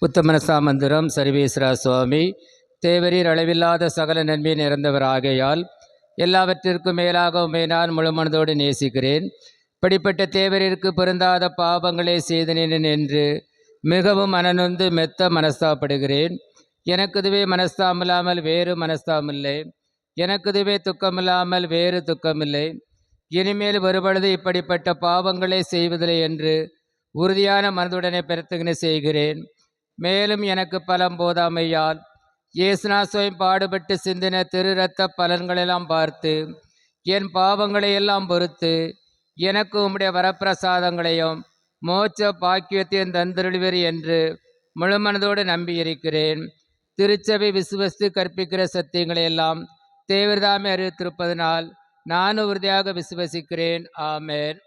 உத்தமனசா மந்திரம் சர்வேஸ்வரா சுவாமி. தேவரீர் அளவில்லாத சகல நன்மை நிறைந்தவராகையால் எல்லாவற்றிற்கும் மேலாக உம்மை நான் முழு மனதோடு நேசிக்கிறேன். இப்படிப்பட்ட தேவரிற்கு பொருந்தாத பாவங்களே செய்தனேன் என்று மிகவும் மனநொந்து மெத்த மனஸ்தாப்படுகிறேன். எனக்குதுவே மனஸ்தாமில்லாமல் வேறு மனஸ்தாமில்லை, எனக்குதுவே துக்கமில்லாமல் வேறு துக்கமில்லை. இனிமேல் ஒருபொழுது இப்படிப்பட்ட பாவங்களே செய்வதில்லை என்று உறுதியான மனதுடனே பிரத்தினை செய்கிறேன். மேலும் எனக்கு பலம் போதாமையால் இயேசுநாசம் பாடுபட்டு சிந்தின திரு இரத்த பலன்களெல்லாம் பார்த்து என் பாவங்களை எல்லாம் பொறுத்து எனக்கு உம்முடைய வரப்பிரசாதங்களையும் மோட்ச பாக்கியத்தையும் தந்தருள்வீர் என்று முழு மனதோடு நம்பியிருக்கிறேன். திருச்சபை விசுவசித்து கற்பிக்கிற சத்தியங்களை எல்லாம் தேவர்தாமே அறிவித்திருப்பதனால் நான் உறுதியாக விசுவசிக்கிறேன். ஆமென்.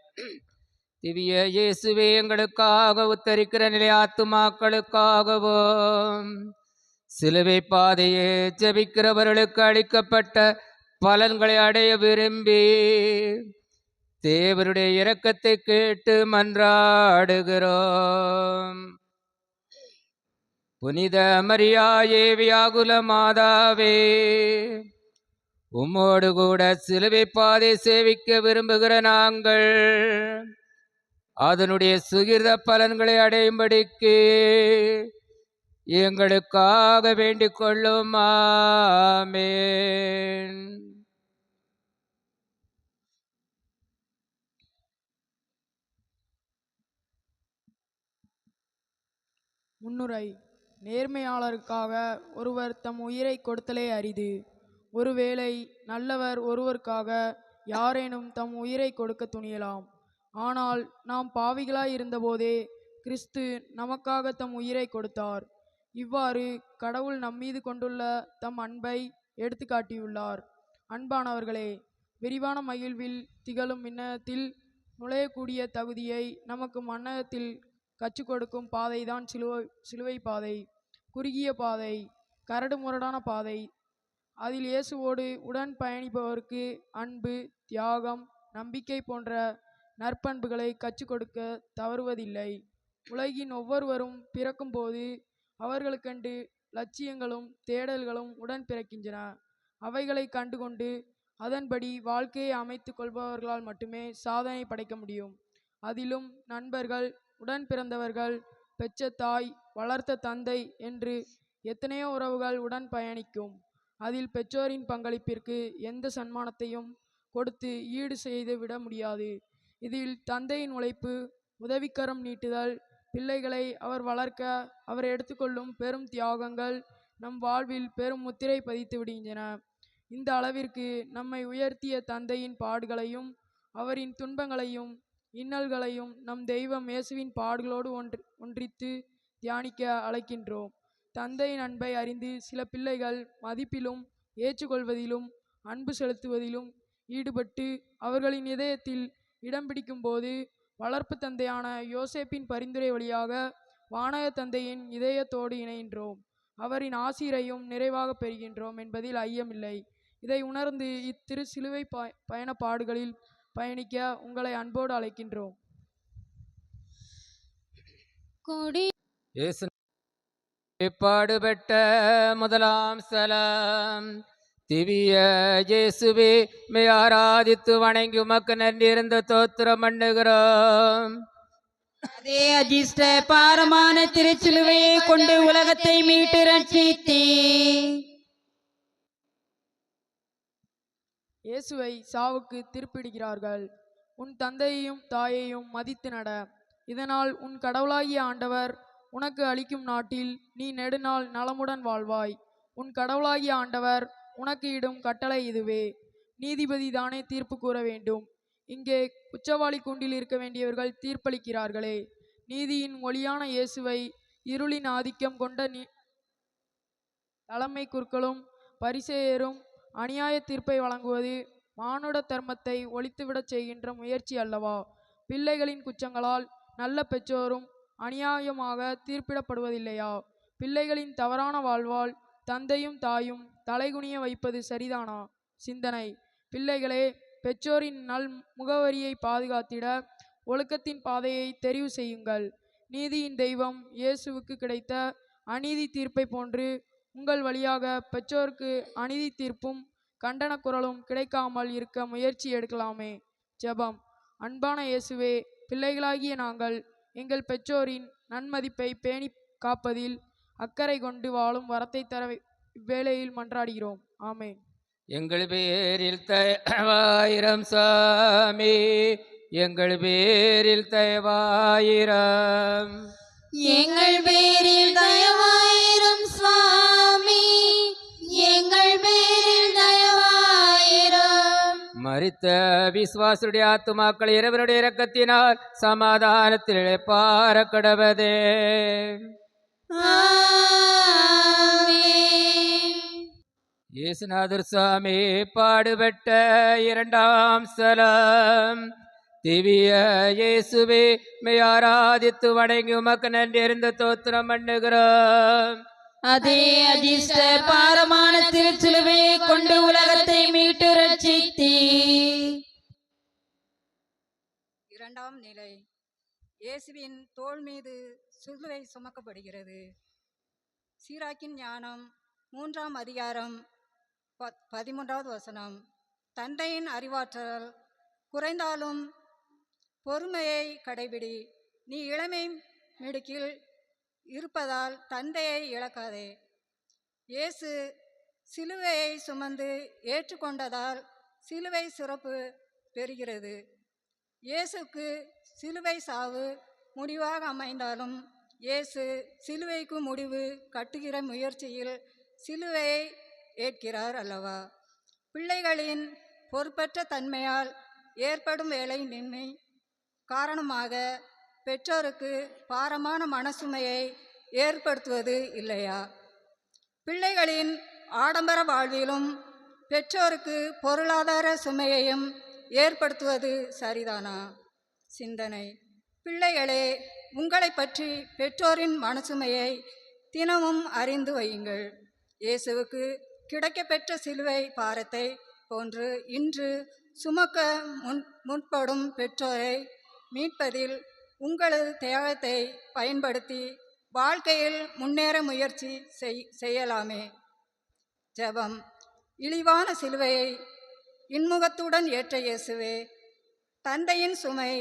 திவ்ய இயேசுவே, எங்களுக்காக உத்தரிக்கிற நிலை ஆத்துமாக்களுக்காகவும் சிலுவை பாதையே ஜெபிக்கிறவர்களுக்கு அளிக்கப்பட்ட பலன்களை அடைய விரும்பி தேவருடைய இரக்கத்தை கேட்டு மன்றாடுகிறோம். புனித மரியாயே வியாகுல மாதாவே, உம்மோடு கூட சிலுவை பாதை சேவிக்க விரும்புகிற நாங்கள் அதனுடைய சுகிர்த பலன்களை அடையும்படிக்கு எங்களுக்காக வேண்டிக் கொள்ளும். ஆமென். முன்னுரை. நேர்மையாளருக்காக ஒருவர் தம் உயிரை கொடுத்தலே அரிது. ஒருவேளை நல்லவர் ஒருவருக்காக யாரேனும் தம் உயிரை கொடுக்க துணியலாம். ஆனால் நாம் பாவிகளாய் இருந்தபோதே கிறிஸ்து நமக்காக தம் உயிரை கொடுத்தார். இவ்வாறு கடவுள் நம்மீது கொண்டுள்ள தம் அன்பை எடுத்து காட்டியுள்ளார். அன்பானவர்களே, விரிவான மகிழ்வில் திகழும் விண்ணகத்தில் நுழையக்கூடிய தகுதியை நமக்கு மன்னகத்தில் கற்றுக் கொடுக்கும் பாதைதான் சிலுவை பாதை. குறுகிய பாதை, கரடு முரடான பாதை. அதில் இயேசுவோடு உடன் பயணிப்பவருக்கு அன்பு, தியாகம், நம்பிக்கை போன்ற நற்பண்புகளை கற்றுக் கொடுக்க தவறுவதில்லை. உலகின் ஒவ்வொருவரும் பிறக்கும் போது அவர்களுக்கென்று லட்சியங்களும் தேடல்களும் உடன் பிறக்கின்றன. அவைகளை கண்டுகொண்டு அதன்படி வாழ்க்கையை அமைத்து கொள்பவர்களால் மட்டுமே சாதனை படைக்க முடியும். அதிலும் நண்பர்கள், உடன் பிறந்தவர்கள், பெற்ற தாய், வளர்த்த தந்தை என்று எத்தனையோ உறவுகள் உடன் பயணிக்கும். அதில் பெற்றோரின் பங்களிப்பிற்கு எந்த சன்மானத்தையும் கொடுத்து ஈடு செய்து விட முடியாது. இதில் தந்தையின் உழைப்பு, உதவிக்கரம் நீட்டுதல், பிள்ளைகளை அவர் வளர்க்க அவர் எடுத்துக்கொள்ளும் பெரும் தியாகங்கள் நம் வாழ்வில் பெரும் முத்திரை பதித்து விடுகின்றன. இந்த அளவிற்கு நம்மை உயர்த்திய தந்தையின் பாடுகளையும் அவரின் துன்பங்களையும் இன்னல்களையும் நம் தெய்வம் இயேசுவின் பாடுகளோடு ஒன்றித்து தியானிக்க அழைக்கின்றோம். தந்தையின் அன்பை அறிந்து சில பிள்ளைகள் மதிப்பிலும் ஏற்றுக்கொள்வதிலும் அன்பு செலுத்துவதிலும் ஈடுபட்டு அவர்களின் இதயத்தில் இடம் பிடிக்கும் போது வளர்ப்பு தந்தையான யோசேப்பின் பரிந்துரை வழியாக வானக தந்தையின் இதயத்தோடு இணைகின்றோம். அவரின் ஆசீரையும் நிறைவாக பெறுகின்றோம் என்பதில் ஐயமில்லை. இதை உணர்ந்து இத்திரு சிலுவை பயண பாடுகளில் பயணிக்க உங்களை அன்போடு அழைக்கின்றோம். பாடுபட்ட முதலாம் ஸ்தலம். திவ்ய இயேசுவே, மெய் ஆராதித்து வணங்கி உமக்கு நன்றியிருந்த தோத்திரம் பண்ணுகிறோம். அதே அஜிஷ்ட பாரமான திருச்சிலுவையை கொண்டு உலகத்தை மீட்டு ரட்சித்தே. இயேசுவை சாவுக்கு திருப்பிடுகிறார்கள். உன் தந்தையையும் தாயையும் மதித்து நட. இதனால் உன் கடவுளாகிய ஆண்டவர் உனக்கு அளிக்கும் நாட்டில் நீ நெடுநாள் நலமுடன் வாழ்வாய். உன் கடவுளாகிய ஆண்டவர் உனக்கு இடும் கட்டளை இதுவே. நீதிபதி தானே தீர்ப்பு கூற வேண்டும். இங்கே குற்றவாளி கூண்டில் இருக்க வேண்டியவர்கள் தீர்ப்பளிக்கிறார்களே. நீதியின் ஒளியான இயேசுவை இருளின் ஆதிக்கம் கொண்ட தலைமை குருக்களும் பரிசேயரும் அநியாய தீர்ப்பை வழங்குவது மானுட தர்மத்தை ஒழித்துவிடச் செய்கின்ற முயற்சி அல்லவா? பிள்ளைகளின் குற்றங்களால் நல்ல பெற்றோரும் அநியாயமாக தீர்ப்பிடப்படுவதில்லையா? பிள்ளைகளின் தவறான வாழ்வால் தந்தையும் தாயும் தலைகுனிய வைப்பது சரிதானா? சிந்தனை. பிள்ளைகளே, பெற்றோரின் நல் முகவரியை பாதுகாத்திட ஒழுக்கத்தின் பாதையை தெரிவு செய்யுங்கள். நீதியின் தெய்வம் இயேசுவுக்கு கிடைத்த அநீதி தீர்ப்பை போன்று உங்கள் வழியாக பெற்றோருக்கு அநீதி தீர்ப்பும் கண்டன குரலும் கிடைக்காமல் இருக்க முயற்சி எடுக்கலாமே. ஜெபம். அன்பான இயேசுவே, பிள்ளைகளாகிய நாங்கள் எங்கள் பெற்றோரின் நன்மதிப்பை பேணி காப்பதில் அக்கறை கொண்டு வாழும் வரத்தை தர இவ்வேளையில் மன்றாடுகிறோம். ஆமென். எங்கள் பேரில் தயவாயிரம் சாமி, எங்கள் பேரில் தயவாயிரம். எங்கள் பேரில் தயவாயிரும் சுவாமி, எங்கள் பேரில் தயவாயிரும். மரித்த விசுவாசுடைய ஆத்துமாக்கள் இறைவனுடைய இரக்கத்தினால் சமாதானத்தில் இளைப்பாற கடவதே. ஆமென். இயேசுநாதர் சுவாமி பாடுபட்ட இரண்டாம் ஸ்தலம். திவ்ய இயேசுவே, மெய் ஆராதித்து வணங்கி உமக்கு நன்றியறிந்த தோத்திரம் பண்ணுகிறோம். அதே அதிர்ஷ்ட பாரமான திருச்சிலுவையை கொண்டு உலகத்தை மீட்டு ரட்சித்தீர். இரண்டாம் நிலை. இயேசுவின் தோள் மீது சிலுவை சுமக்கப்படுகிறது. சீராக்கின் ஞானம் 3ஆம் அதிகாரம் 13வது வசனம். தந்தையின் அறிவாற்றல் குறைந்தாலும் பொறுமையை கடைபிடி. நீ இளமை மிடுக்கில் இருப்பதால் தந்தையை இழக்காதே. இயேசு சிலுவையை சுமந்து ஏற்றுக்கொண்டதால் சிலுவை சிறப்பு பெறுகிறது. இயேசுக்கு சிலுவை சாவு முடிவாக அமைந்தாலும் இயேசு சிலுவைக்கு முடிவு கட்டுகிற முயற்சியில் சிலுவையை ஏற்கிறார் அல்லவா. பிள்ளைகளின் பொறுப்பற்ற தன்மையால் ஏற்படும் வேலையின்மை காரணமாக பெற்றோருக்கு பாரமான மனசுமையை ஏற்படுத்துவது இல்லையா? பிள்ளைகளின் ஆடம்பர வாழ்விலும் பெற்றோருக்கு பொருளாதார சுமையையும் ஏற்படுத்துவது சரிதானா? சிந்தனை. பிள்ளைகளே, உங்களை பற்றி பெற்றோரின் மனசுமையை தினமும் அறிந்து வையுங்கள். இயேசுவுக்கு கிடைக்கப்பெற்ற சிலுவை பாரத்தை போன்று இன்று சுமக்க முற்படும் பெற்றோரை மீட்பதில் உங்களது தியாகத்தை பயன்படுத்தி வாழ்க்கையில் முன்னேற முயற்சி செய்யலாமே. ஜெபம். இழிவான சிலுவையை இன்முகத்துடன் ஏற்ற இயேசுவே, தந்தையின் சுமை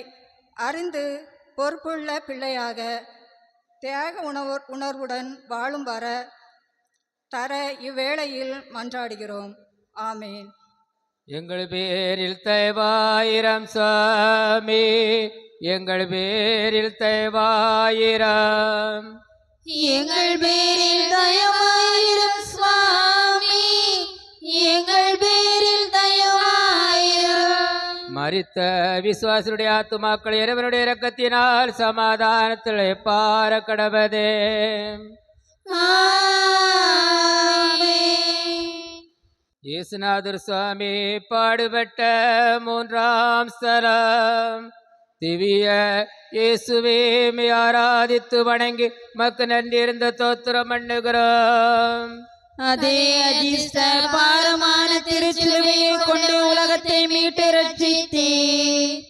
அறிந்து பொறுப்புள்ள பிள்ளையாக தியாக உணர்வுடன் வாழும் வர தர இவ்வேளையில் மன்றாடுகிறோம். ஆமேன். எங்கள் பேரில் தயவாயிரம் சாமி, எங்கள் பேரில் தயவாயிரம். எங்கள் பேரில் தயவாயிரும் சுவாமி, எங்கள் பேரில் தயவாயிரும். மரித்த விசுவாசுடைய ஆத்துமாக்கள் இறைவனுடைய இரக்கத்தினால் சமாதானத்தில் பார கடவதே. இயேசுநாதர் சுவாமி பாடுபட்ட 3ஆம் ஸ்தலம். திவ்ய இயேசுவே, மெய் ஆராதித்து வணங்கி மக்கு நன்றியிருந்த தோத்திரம் பண்ணுகிறோம். அதே அதிர்ஷ்ட பாரமான திருச்சிலுவையை கொண்டு உலகத்தை மீட்டு ரட்சித்தீர்.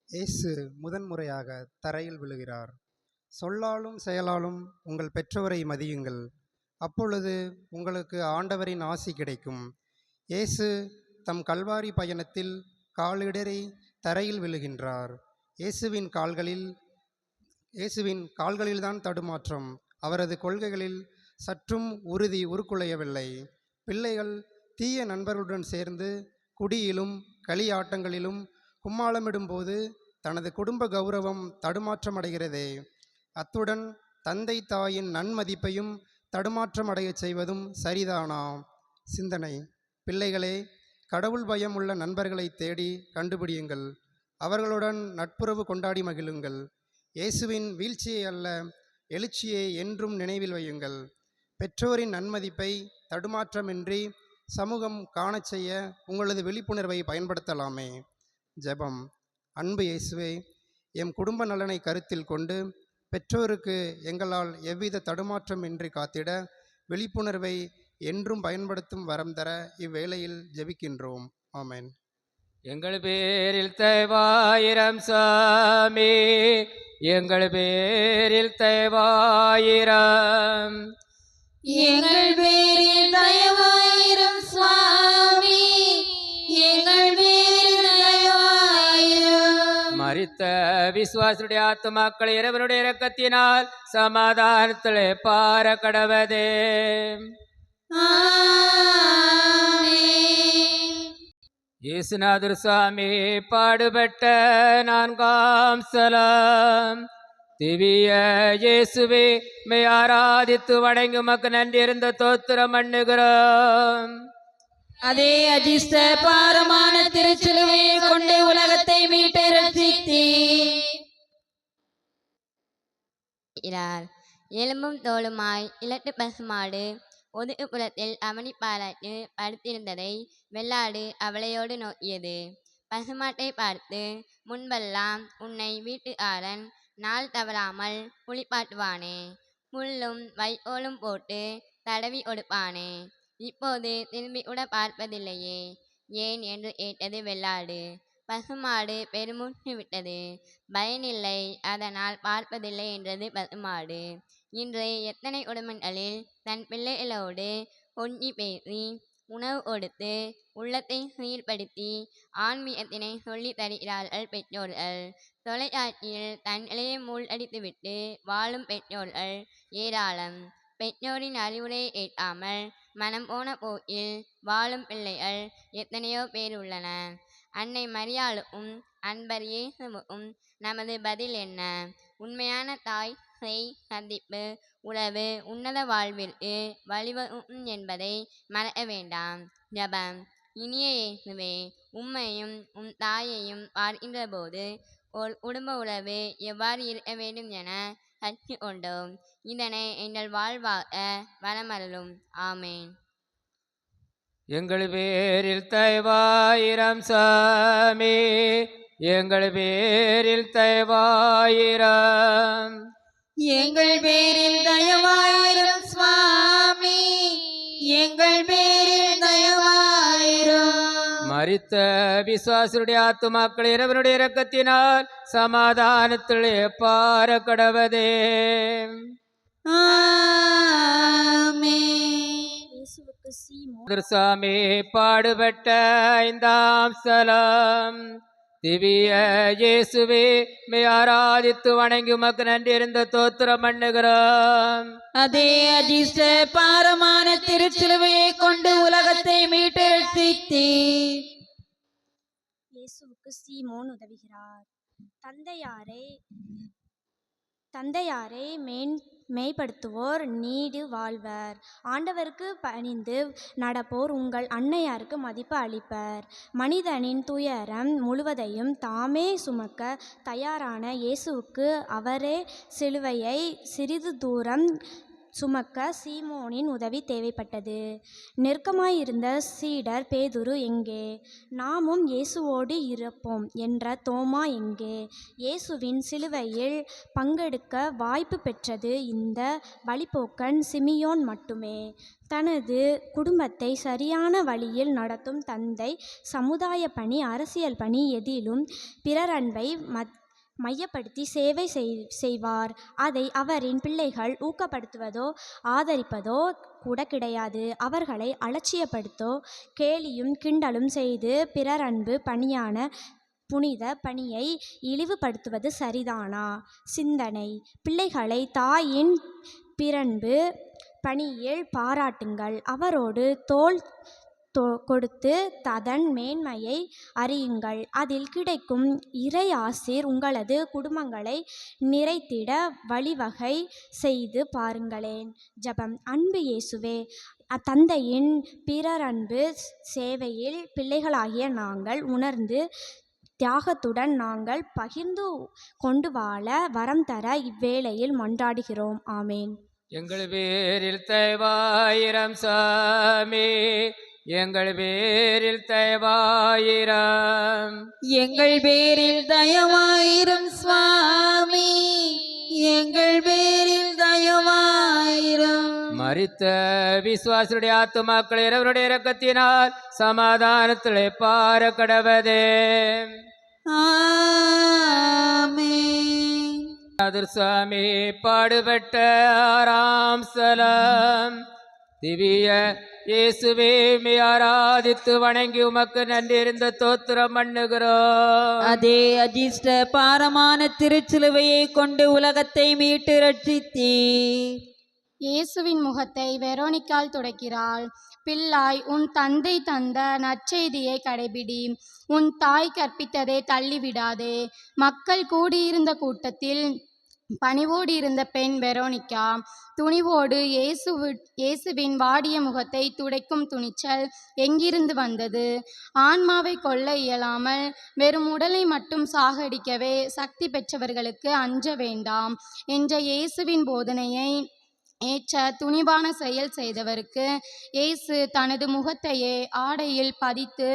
இயேசு முதன்முறையாக தரையில் விழுகிறார். சொல்லாலும் செயலாலும் உங்கள் பெற்றோரை மதியுங்கள், அப்பொழுது உங்களுக்கு ஆண்டவரின் ஆசி கிடைக்கும். இயேசு தம் கல்வாரி பயணத்தில் காலிடறி தரையில் விழுகின்றார். இயேசுவின் கால்களில்தான் தடுமாற்றம். அவரது கொள்கைகளில் சற்றும் உறுதி உருக்குலையவில்லை. பிள்ளைகள் தீய நண்பர்களுடன் சேர்ந்து குடியிலும் களியாட்டங்களிலும் கும்மாளமிடும்போது தனது குடும்ப கௌரவம் தடுமாற்றமடைகிறதே. அத்துடன் தந்தை தாயின் நன்மதிப்பையும் தடுமாற்றமடைய செய்வதும் சரிதானா? சிந்தனை. பிள்ளைகளே, கடவுள் பயம் உள்ள நண்பர்களை தேடி கண்டுபிடியுங்கள். அவர்களுடன் நட்புறவு கொண்டாடி மகிழுங்கள். இயேசுவின் வீழ்ச்சியை அல்ல, எழுச்சியை என்றும் நினைவில் வையுங்கள். பெற்றோரின் நன்மதிப்பை தடுமாற்றமின்றி சமூகம் காணச் செய்ய உங்களது விழிப்புணர்வை பயன்படுத்தலாமே. ஜெபம். அன்பு இயேசுவே, எம் குடும்ப நலனை கருத்தில் கொண்டு பெற்றோருக்கு எங்களால் எவ்வித தடுமாற்றமின்றி காத்திட விழிப்புணர்வை என்றும் பயன்படுத்தும் வரம் தர இவ்வேளையில் ஜெபிக்கின்றோம். ஆமென். எங்கள் பேரில் தயவாயிரம் சாமி, எங்கள் பேரில் தயவாயிரம். எங்கள் பேரில் தயவாயிரம் சுவாமி, எங்கள் பேரில் தயவாயிரம். மரித்த விசுவாசுடைய ஆத்துமாக்கள் இறைவனுடைய இரக்கத்தினால் சமாதானத்திலே பார கடவதே. ஆமென். இயேசுநாதர் சுவாமி பாடுபட்ட 4ஆம் ஸ்தலம். திவ்ய இயேசுவே, மெய் ஆராதித்து வணங்கி உமக்கு நன்றி இருந்த தோத்திரம் பண்ணுகிறோம். அதே அதிர்ஷ்ட பாரமான திருச்சிலுவையை கொண்டு உலகத்தை மீட்டு ரட்சித்தீர். எலும்பும் தோளுமாய் இலட்டு பசுமாடு ஒதுக்குப்புறத்தில் அவனி பாராட்டு படுத்திருந்ததை வெள்ளாடு அவளையோடு நோக்கியது. பசுமாட்டை பார்த்து, முன்பெல்லாம் உன்னை வீட்டு ஆரன் நாள் தவறாமல் குளிப்பாட்டுவானே, புல்லும் வைக்கோலும் போட்டு தடவி கொடுப்பானே, இப்போது திரும்பி கூட பார்ப்பதில்லையே, ஏன் என்று கேட்டது வெள்ளாடு. பசுமாடு பெருமூச்சு விட்டது. பயனில்லை, அதனால் பார்ப்பதில்லை என்றது பசுமாடு. இன்று எத்தனை குடும்பங்களில் தன் பிள்ளைகளோடு கொஞ்சி பேசி உணவு கொடுத்து உள்ளத்தை சீர்படுத்தி ஆன்மீகத்தினை சொல்லி தருகிறார்கள் பெற்றோர்கள். தொலைக்காட்சியில் தன் இலையை மூழ்கடித்துவிட்டு வாழும் பெற்றோர்கள் ஏராளம். பெற்றோரின் அறிவுரையை ஏற்காமல் மனம் போன போக்கில் வாழும் பிள்ளைகள் எத்தனையோ பேர் உள்ளனர். அன்னை மரியாளுக்கும் அன்பர் இயேசுவுக்கும் நமது பதில் என்ன? உண்மையான தாய் செய் சந்திப்பு உறவு உன்னத வாழ்விற்கு வழிவகுக்கும் என்பதை மறக்க வேண்டாம். ஜபம். இனிய இயேசுவே, உம்மையும் உம் தாயையும் பார்க்கின்ற போது ஒரு குடும்ப உறவு எவ்வாறு இருக்க வேண்டும் என கற்றுக்கொண்டோம். இதனை எங்கள் வாழ்வாக வளமருளும். ஆமேன். எங்கள் பேரில் தயவாயிரம் சாமி, எங்கள் பேரில் தயவாயிரம். எங்கள் பேரில் தயவாயிரம் சுவாமி, எங்கள் பேரில் தயவாயிரம். மரித்த விசுவாசுடைய ஆத்துமாக்கள் இறைவனுடைய இரக்கத்தினால் சமாதானத்திலே பார கடவதே. சாமி பாடுபட்ட 5ஆம் ஸ்தலம். திவ்ய இயேசுவே, மெய் ஆராதித்து வணங்கி உமக்கு நன்றி இருந்த தோத்திரம் பண்ணுகிறோம். அதே அதிர்ஷ்ட பாரமான திருச்சிலுவையை கொண்டு உலகத்தை மீட்டு ரட்சித்தீர். இயேசுவுக்கு சீமோன் உதவுகிறார். தந்தையாரை மேய்ப்படுத்துவோர் நீடு வாழ்வர். ஆண்டவருக்கு பணிந்து நடப்போர் உங்கள் அன்னையாருக்கு மதிப்பு அளிப்பர். மனிதனின் துயரம் முழுவதையும் தாமே சுமக்க தயாரான இயேசுவுக்கு அவரே சிலுவையை சிறிது தூரம் சுமக்க சீமோனின் உதவி தேவைப்பட்டது. நெருக்கமாயிருந்த சீடர் பேதுரு எங்கே? நாமும் இயேசுவோடு இருப்போம் என்ற தோமா எங்கே? இயேசுவின் சிலுவையில் பங்கெடுக்க வாய்ப்பு பெற்றது இந்த வழிபோக்கன் சிமியோன் மட்டுமே. தனது குடும்பத்தை சரியான வழியில் நடத்தும் தந்தை சமுதாய பணி, அரசியல் பணி எதிலும் பிறர் அன்பை மையப்படுத்தி சேவை செய்வார். அதை அவரின் பிள்ளைகள் ஊக்கப்படுத்துவதோ ஆதரிப்பதோ கூட கிடையாது. அவர்களை அலட்சியப்படுத்தோ கேலியும் கிண்டலும் செய்து பிறர் அன்பு பணியான புனித பணியை இழிவுபடுத்துவது சரிதானா? சிந்தனை. பிள்ளைகளை தாயின் பிறன்பு பணியில் பாராட்டுங்கள். அவரோடு தோள் கொடுத்து அதன் மேன்மையை அறியுங்கள். அதில் கிடைக்கும் இறை ஆசீர் உங்களது குடும்பங்களை நிறைத்திட வழிவகை செய்து பாருங்களேன். ஜபம். அன்பு இயேசுவே, தந்தையின் பிறரன்பு சேவையில் பிள்ளைகளாகிய நாங்கள் உணர்ந்து தியாகத்துடன் நாங்கள் பகிர்ந்து கொண்டு வாழ வரம் தர இவ்வேளையில் மன்றாடுகிறோம். ஆமேன். எங்கள் பேரில் தயவாயிரம் சாமி, எங்கள் பேரில் தயவாயிரம். எங்கள் பேரில் தயவாயிரம் சுவாமி, எங்கள் பேரில் தயவாயிரம். மரித்த விசுவாசுடைய ஆத்துமாக்கள் இறைவனுடைய இரக்கத்தினால் சமாதானத்திலே பார கடவதே. ஆமென். சுவாமி பாடுபட்ட ஆறாம் ஸ்தலம். திவ்ய இயேசுவே மே ஆராதித்து வணங்கி உமக்கு நன்றியிருந்த தோத்திரம் பண்ணுகிறோம். அதே அதிர்ஷ்ட பாரமான திருச்சிலுவையை கொண்டு உலகத்தை மீட்டு ரட்சித்தீர். இயேசுவின் முகத்தை வெரோனிக்கால் துடைக்கிறாள். பிள்ளாய், உன் தந்தை தந்த நற்செய்தியை கடைபிடி. உன் தாய் கற்பித்ததை தள்ளிவிடாதே. மக்கள் கூடியிருந்த கூட்டத்தில் பணிவோடு இருந்த பெண் வெரோனிக்கா துணிவோடு இயேசுவின் வாடிய முகத்தை துடைக்கும் துணிச்சல் எங்கிருந்து வந்தது? ஆன்மாவை கொல்ல இயலாமல் வெறும் உடலை மட்டும் சாகடிக்கவே சக்தி பெற்றவர்களுக்கு அஞ்ச வேண்டாம் என்ற இயேசுவின் போதனையை ஏற்ற துணிவான செயல் செய்தவருக்கு இயேசு தனது முகத்தையே ஆடையில் பதித்து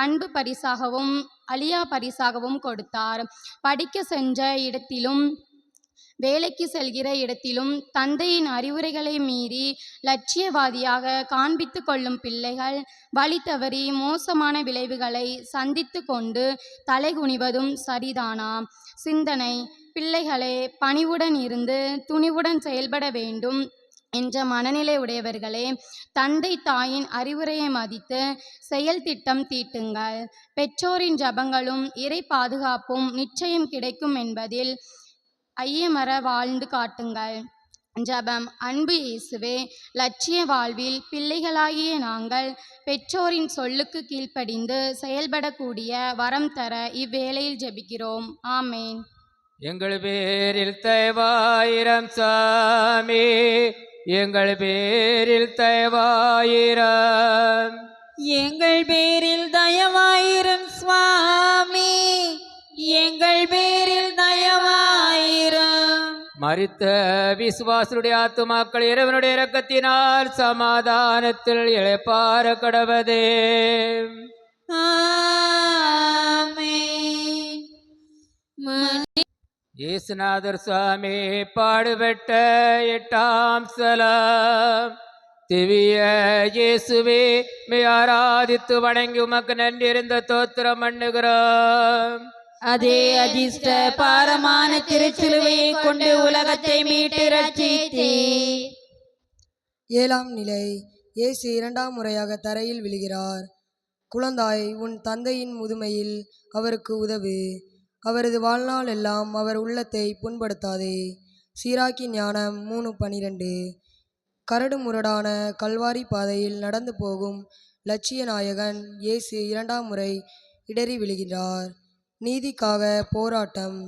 அன்பு பரிசாகவும் அழியா பரிசாகவும் கொடுத்தார். படிக்க சென்ற இடத்திலும் வேலைக்கு செல்கிற இடத்திலும் தந்தையின் அறிவுரைகளை மீறி லட்சியவாதியாக காண்பித்து கொள்ளும் பிள்ளைகள் வழி தவறி மோசமான விளைவுகளை சந்தித்து கொண்டு தலைகுனிவதும் சரிதானா? சிந்தனை: பிள்ளைகளே, பணிவுடன் இருந்து துணிவுடன் செயல்பட வேண்டும் என்ற மனநிலை உடையவர்களே, தந்தை தாயின் அறிவுரையை மதித்து செயல் திட்டம் தீட்டுங்கள். பெற்றோரின் ஜபங்களும் இறை பாதுகாப்பும் நிச்சயம் கிடைக்கும் என்பதில் ஐயமற வாழ்ந்து காட்டுங்கள். ஜபம்: அன்பு இயேசுவே, லட்சிய வாழ்வில் பிள்ளைகளாகிய நாங்கள் பெற்றோரின் சொல்லுக்கு கீழ்ப்படிந்து செயல்படக்கூடிய வரம் தர இவ்வேளையில் ஜெபிக்கிறோம். ஆமேன். எங்கள் பேரில் தயவாயிரம் சாமி, எங்கள் பேரில் தயவாயிரம். எங்கள் பேரில் தயவாயிரும் சுவாமி, எங்கள் பேரில் தயவாயிரும். மரித்த விசுவாசுடைய ஆத்துமாக்கள் இறைவனுடைய இரக்கத்தினால் சமாதானத்தில் இளைப்பார கடவதே. ஆமென். இயேசுநாதர் சுவாமி பாடுபட்ட எட்டாம் ஸ்தலம். திவ்ய இயேசுவே மே ஆராதித்து வணங்கி உமக்கு நன்றியிருந்த தோத்திரம் பண்ணுகிறோம். அதே அதிர்ஷ்ட பாரமான திருச்சிலுவையை கொண்டு உலகத்தை மீட்டு ரட்சித்தீர். ஏழாம் நிலை. இயேசு இரண்டாம் முறையாக தரையில் விழுகிறார். குழந்தாய், உன் தந்தையின் முதுமையில் அவருக்கு உதவு. அவரது வாழ்நாள் எல்லாம் அவர் உள்ளத்தை புண்படுத்தாதே. சீராக்கி ஞானம் 3:12. கரடு முரடான கல்வாரி பாதையில் நடந்து போகும் லட்சிய நாயகன் இயேசு இரண்டாம் முறை இடறி விழுகிறார். நீதிக்காக போராட்டம்.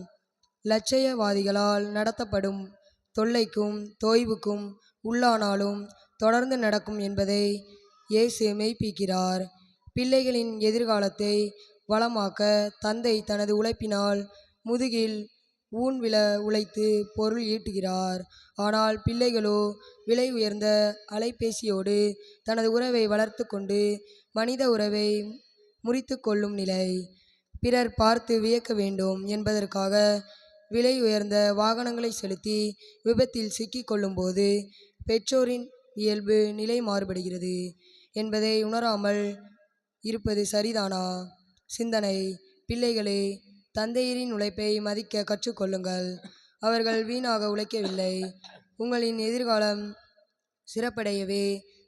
லட்சியவாதிகளால் நடத்தப்படும் தொல்லைக்கும் தோய்வுக்கும் உள்ளானாலும் தொடர்ந்து நடக்கும் என்பதை இயேசு மெய்ப்பிக்கிறார். பிள்ளைகளின் எதிர்காலத்தை வளமாக்க தந்தை தனது உழைப்பினால் முதுகில் ஊன் விழ உழைத்து பொருள் ஈட்டுகிறார். ஆனால் பிள்ளைகளோ விலை உயர்ந்த அலைபேசியோடு தனது உறவை வளர்த்து கொண்டு மனித உறவை முறித்து கொள்ளும் நிலை. பிறர் பார்த்து வியக்க வேண்டும் என்பதற்காக விலை உயர்ந்த வாகனங்களை செலுத்தி விபத்தில் சிக்கி கொள்ளும்போது பெற்றோரின் இயல்பு நிலை மாறுபடுகிறது என்பதை உணராமல் இருப்பது சரிதானா? சிந்தனை: பிள்ளைகளே, தந்தையரின் உழைப்பை மதிக்க கற்றுக்கொள்ளுங்கள். அவர்கள் வீணாக உழைக்கவில்லை. உங்களின் எதிர்காலம் சிறப்படையவே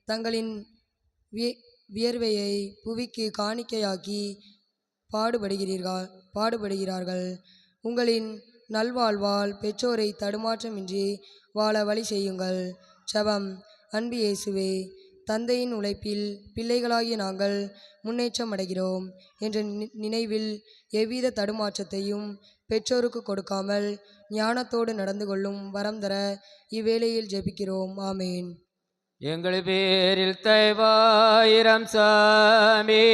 தங்களின் வியர்வையை புவிக்கு காணிக்கையாக்கி பாடுபடுகிறார்கள். உங்களின் நல்வாழ்வால் பெற்றோரை தடுமாற்றமின்றி வாழ வழி செய்யுங்கள். ஜெபம்: அன்பு இயேசுவே, தந்தையின் உழைப்பில் பிள்ளைகளாகிய நாங்கள் முன்னேற்றம் அடைகிறோம் என்ற நினைவில் எவ்வித தடுமாற்றத்தையும் பெற்றோருக்கு கொடுக்காமல் ஞானத்தோடு நடந்து கொள்ளும் வரம் தர இவ்வேளையில் ஜெபிக்கிறோம். ஆமேன். எங்கள் பேரில் தயவாயிரம் சாமி,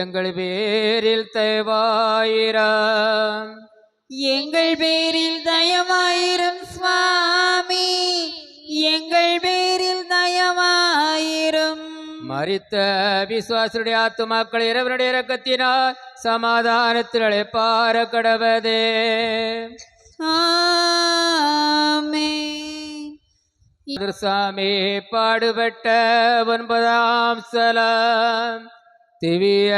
எங்கள் பேரில் தயவாயிரம். எங்கள் பேரில் தயவாயிரும் சுவாமி, எங்கள் பேரில் தயவாயிரும். மரித்த விசுவாசுடைய ஆத்துமாக்கள் இறைவனுடைய இரக்கத்தினால் சமாதானத்தில் இளைப்பார கடவதே. ஆமென். சாமி பாடுபட்ட 9ஆம் ஸ்தலம். திவ்ய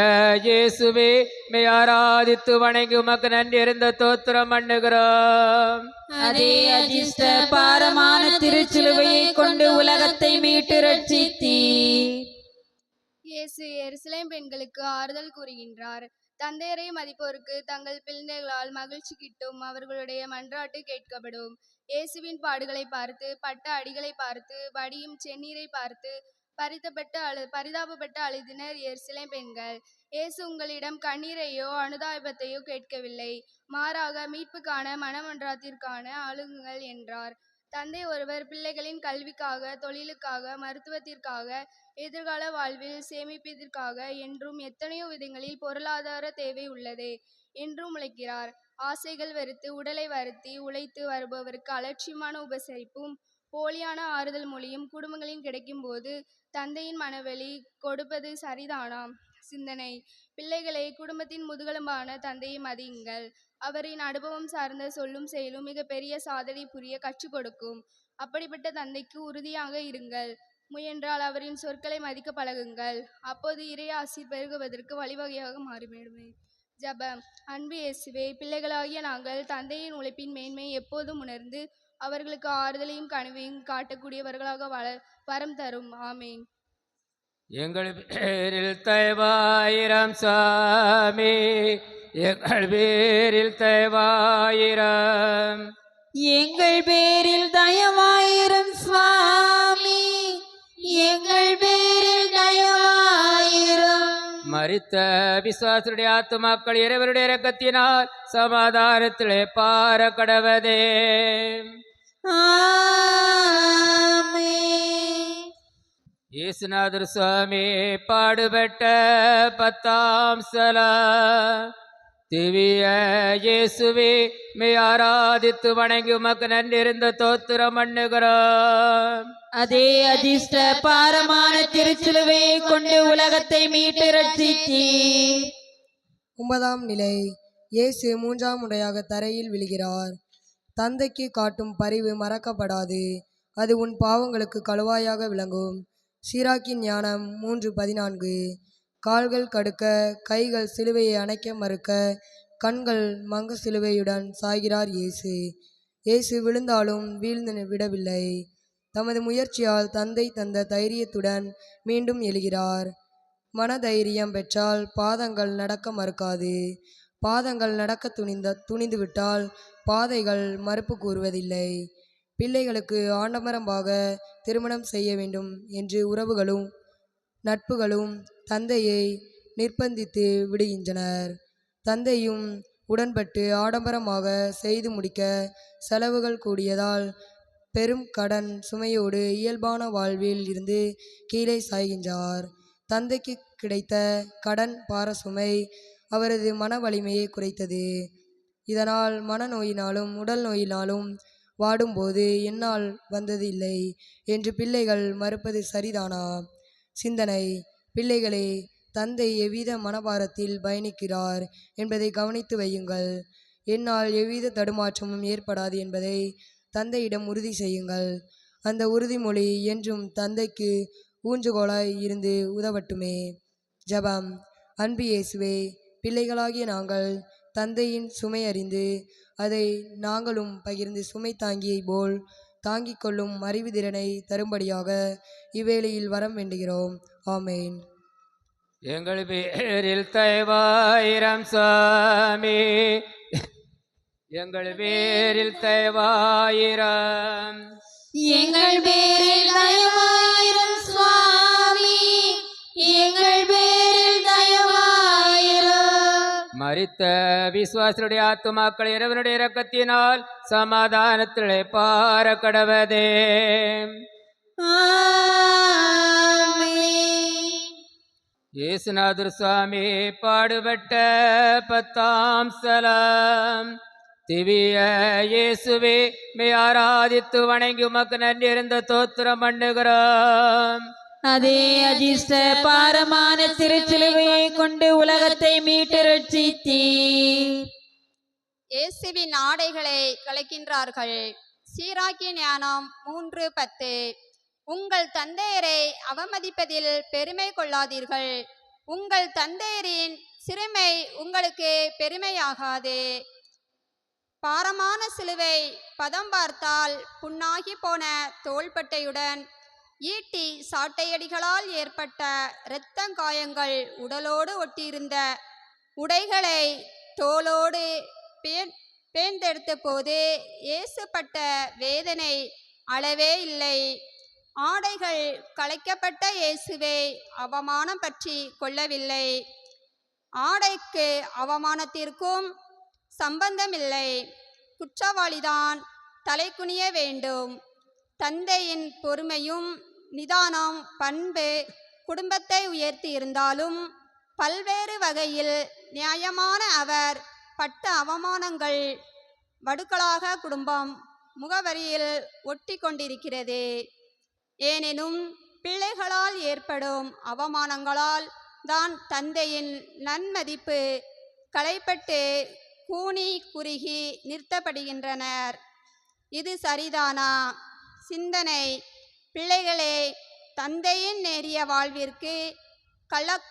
இயேசுவே மே ஆராதித்து வணங்கி உமக்கு நன்றி இருந்த தோத்திரம் பண்ணுகிறோம். அதே அஜிஷ்ட பாரமான திருச்சிலுவையை கொண்டு உலகத்தை மீட்டு ரட்சித்தீர். இயேசு எருசலேம் பெண்களுக்கு ஆறுதல் கூறுகின்றார். தந்தையரை மதிப்போருக்கு தங்கள் பிள்ளைகளால் மகிழ்ச்சி கிட்டும், அவர்களுடைய மன்றாட்டு கேட்கப்படும். இயேசுவின் பாடுகளை பார்த்து, பட்ட அடிகளை பார்த்து, வடியும் செந்நீரை பார்த்து பரிதாபப்பட்டு அழுதினர் எருசலேம் பெண்கள். இயேசு உங்களிடம் கண்ணீரையோ அனுதாபத்தையோ கேட்கவில்லை, மாறாக மீட்புக்கான மனமன்றாத்திற்கான அழுகுங்கள் என்றார். தந்தை ஒருவர் பிள்ளைகளின் கல்விக்காக, தொழிலுக்காக, மருத்துவத்திற்காக, எதிர்கால வாழ்வில் சேமிப்பதற்காக என்றும் எத்தனையோ விதங்களில் பொருளாதார தேவை உள்ளது என்றும் உழைக்கிறார். ஆசைகள் வெறுத்து உடலை வருத்தி உழைத்து வருபவருக்கு அலட்சியமான உபசரிப்பும் போலியான ஆறுதல் மொழியும் குடும்பங்களில் கிடைக்கும் போது தந்தையின் மனவெளி கொடுப்பது சரிதானாம்? சிந்தனை: பிள்ளைகளை குடும்பத்தின் முதுகெலும்பான தந்தையை மதியுங்கள். அவரின் அனுபவம் சார்ந்த சொல்லும் செயலும் மிக பெரிய சாதனை புரிய கற்றுக் கொடுக்கும். அப்படிப்பட்ட தந்தைக்கு உறுதியாக இருங்கள். முயன்றால் அவரின் சொற்களை மதிக்க பழகுங்கள். அப்போது இறை ஆசீர் பெருகுவதற்கு வழிவகையாக மாறிவிடுமே. ஜெபம். அன்பு இயேசுவே, பிள்ளைகளாகிய நாங்கள் தந்தையின் உழைப்பின் மேன்மை எப்போதும் உணர்ந்து அவர்களுக்கு ஆறுதலையும் கனிவையும் காட்டக்கூடியவர்களாக வரம் தரும். ஆமேன். எங்கள் பேரில் தயவாயிரம் சாமி, எங்கள் பேரில் தயவாயிரம். எங்கள் பேரில் தயவாயிரும் சுவாமி, எங்கள் பேரில் தயவாயிரும். மரித்த விசுவாசுடைய ஆத்துமாக்கள் இறைவருடைய இரக்கத்தினால் சமாதானத்திலே பார கடவதே. இயேசுநாதர் சுவாமி பாடுபட்ட 10ஆம் ஸ்தலம். திவ்ய இயேசுவே மே ஆராதித்து வணங்கி உமக்கு நன்றி இருந்த தோத்திரம் பண்ணுகிறோம். அதே அதிர்ஷ்ட பாரமான திருச்சிலுவையை கொண்டு உலகத்தை மீட்டு ரட்சித்தீர். 9ஆம் நிலை. இயேசு 3ஆம் முறையாக தரையில் விழுகிறார். தந்தைக்கு காட்டும் பரிவு மறக்கப்படாது, அது உன் பாவங்களுக்கு கழுவாயாக விளங்கும். சீராக்கின் ஞானம் 3:14. கால்கள் கடுக்க, கைகள் சிலுவையை அணைக்க மறுக்க, கண்கள் மங்க சிலுவையுடன் சாய்கிறார் இயேசு. இயேசு விழுந்தாலும் வீழ்ந்து விடவில்லை. தமது முயற்சியால் தந்தை தந்த தைரியத்துடன் மீண்டும் எழுகிறார். மனதைரியம் பெற்றால் பாதங்கள் நடக்க மறுக்காது. பாதங்கள் நடக்க துணிந்துவிட்டால் பாதைகள் மறுப்பு கூறுவதில்லை. பிள்ளைகளுக்கு ஆடம்பரமாக திருமணம் செய்ய வேண்டும் என்று உறவுகளும் நட்புகளும் தந்தையை நிர்பந்தித்து விடுகின்றனர். தந்தையும் உடன்பட்டு ஆடம்பரமாக செய்து முடிக்க செலவுகள் கூடியதால் பெரும் கடன் சுமையோடு இயல்பான வாழ்வில் இருந்து கீழே சாய்கின்றார். தந்தைக்கு கிடைத்த கடன் பார சுமை அவரது மன வலிமையை குறைத்தது. இதனால் மனநோயினாலும் உடல் நோயினாலும் வாடும்போது என்னால் வந்தது இல்லை என்று பிள்ளைகள் மறுப்பது சரிதானா? சிந்தனை: பிள்ளைகளே, தந்தை எவ்வித மனபாரத்தில் பயணிக்கிறார் என்பதை கவனித்து வையுங்கள். என்னால் எவ்வித தடுமாற்றமும் ஏற்படாது என்பதை தந்தையிடம் உறுதி செய்யுங்கள். அந்த உறுதிமொழி என்றும் தந்தைக்கு ஊன்றுகோலாய் இருந்து உதவட்டுமே. ஜெபம். அன்பு இயேசுவே, பிள்ளைகளாகிய நாங்கள் தந்தையின் சுமை அறிந்து அதை நாங்களும் பகிர்ந்து சுமை தாங்கியை போல் தாங்கிக் கொள்ளும் அறிவு திறனை தரும்படியாக இவ்வேளையில் வரம் வேண்டுகிறோம். ஆமேன். எங்கள் பேரில் தயவாயிரம் சாமி, எங்கள் பேரில் தயவாயிரம். எங்கள் பேரில் தயவாயிரும் சுவாமி, எங்கள் பேரில் தயவாயிரும். மரித்த விசுவாசருடைய ஆத்துமாக்கள் இறைவனுடைய இரக்கத்தினால் சமாதானத்திலே பார கடவதே. இயேசுநாதர் சுவாமி பாடுபட்ட 10ஆம் ஸ்தலம். திவ்ய இயேசுவே மே ஆராதித்து வணங்கி உமக்கு நன்றி இருந்த தோத்திரம் பண்ணுகிறோம். அதே அதிர்ஷ்ட பாரமான திருச்சிலுவையை கொண்டு உலகத்தை மீட்டு ரட்சித்தீர். இயேசுவின் ஆடைகளை கலைக்கின்றார்கள். சீராக்கிய ஞானம் 3:10. உங்கள் தந்தையரை அவமதிப்பதில் பெருமை கொள்ளாதீர்கள். உங்கள் தந்தையரின் சிறுமை உங்களுக்கு பெருமையாகாது. பாரமான சிலுவை பதம் பார்த்தால் புண்ணாகி போன தோள்பட்டையுடன் ஈட்டி சாட்டையடிகளால் ஏற்பட்ட இரத்தங்காயங்கள் உடலோடு ஒட்டியிருந்த உடைகளை தோளோடு பேர்ந்தெடுத்த போது இயேசுப்பட்ட வேதனை அளவே இல்லை. ஆடைகள் களைக்கப்பட்ட இயேசுவை அவமானம் பற்றி கொள்ளவில்லை. ஆடைக்கு அவமானத்திற்கும் சம்பந்தமில்லை. குற்றவாளிதான் தலை குனிய வேண்டும். தந்தையின் பொறுமையும் நிதானம் பண்பு குடும்பத்தை உயர்த்தி இருந்தாலும் பல்வேறு வகையில் நியாயமான அவர் பட்ட அவமானங்கள் வடுக்களாக குடும்பம் முகவரியில் ஒட்டி கொண்டிருக்கிறது. ஏனெனும் பிள்ளைகளால் ஏற்படும் அவமானங்களால் தான் தந்தையின் நன்மதிப்பு களைப்பட்டு கூனி குறுகி நிறுத்தப்படுகின்றனர். இது சரிதானா? சிந்தனை: பிள்ளைகளே, தந்தையின் நேரிய வாழ்விற்கு